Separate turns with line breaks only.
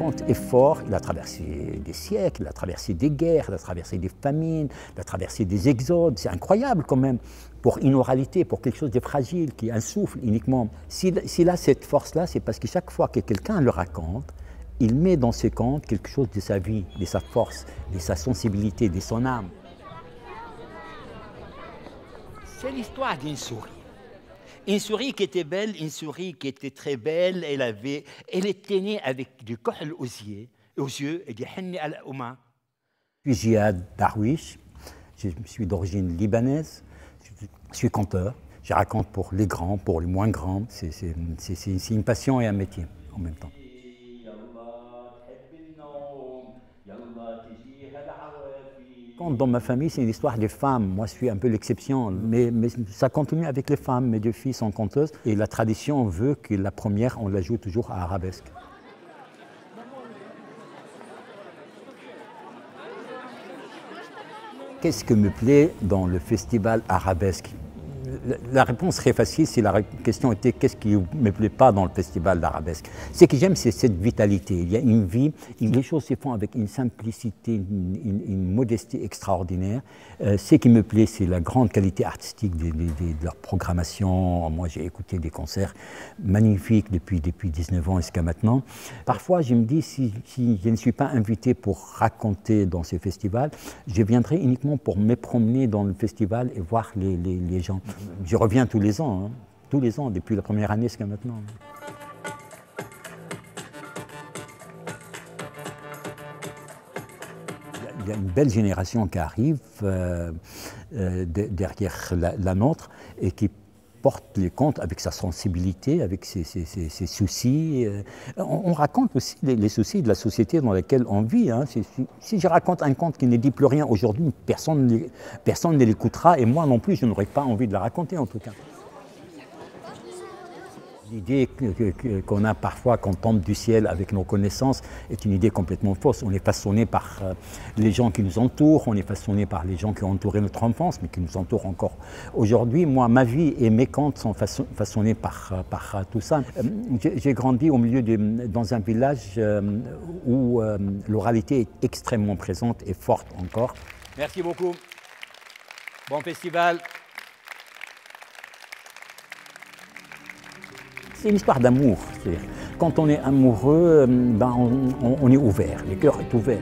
conte est fort, il a traversé des siècles, il a traversé des guerres, il a traversé des famines, il a traversé des exodes. C'est incroyable quand même pour une oralité, pour quelque chose de fragile, qui est un souffle uniquement. S'il a cette force-là, c'est parce que chaque fois que quelqu'un le raconte, il met dans ses contes quelque chose de sa vie, de sa force, de sa sensibilité, de son âme. C'est l'histoire d'une souris. Une souris qui était belle, une souris qui était très belle, elle était née avec du kohl aux yeux et du henni à la ouma. Je suis Jihad Darwish, je suis d'origine libanaise, je suis conteur, je raconte pour les grands, pour les moins grands, c'est une passion et un métier en même temps. Dans ma famille, c'est une histoire des femmes. Moi, je suis un peu l'exception, mais ça continue avec les femmes. Mes deux filles sont conteuses et la tradition veut que la première, on la joue toujours à arabesque. Qu'est-ce que me plaît dans le festival arabesque? La réponse serait facile si la question était qu'est-ce qui ne me plaît pas dans le festival d'arabesque. Ce que j'aime, c'est cette vitalité. Il y a une vie, les choses se font avec une simplicité, une modestie extraordinaire. Ce qui me plaît, c'est la grande qualité artistique de leur programmation. Moi, j'ai écouté des concerts magnifiques depuis 19 ans jusqu'à maintenant. Parfois, je me dis, si je ne suis pas invité pour raconter dans ce festival, je viendrai uniquement pour me promener dans le festival et voir les gens. Je reviens tous les ans, depuis la première année jusqu'à maintenant. Il y a une belle génération qui arrive derrière la nôtre et qui porte les contes avec sa sensibilité, avec ses soucis. On raconte aussi les soucis de la société dans laquelle on vit. Hein. Si je raconte un conte qui ne dit plus rien aujourd'hui, personne ne l'écoutera et moi non plus, je n'aurais pas envie de la raconter en tout cas. L'idée qu'on a parfois, qu'on tombe du ciel avec nos connaissances, est une idée complètement fausse. On est façonné par les gens qui nous entourent, on est façonné par les gens qui ont entouré notre enfance, mais qui nous entourent encore aujourd'hui. Moi, ma vie et mes contes sont façonnés par tout ça. J'ai grandi au milieu dans un village où l'oralité est extrêmement présente et forte encore. Merci beaucoup. Bon festival. C'est une histoire d'amour. Quand on est amoureux, on est ouvert, le cœur est ouvert.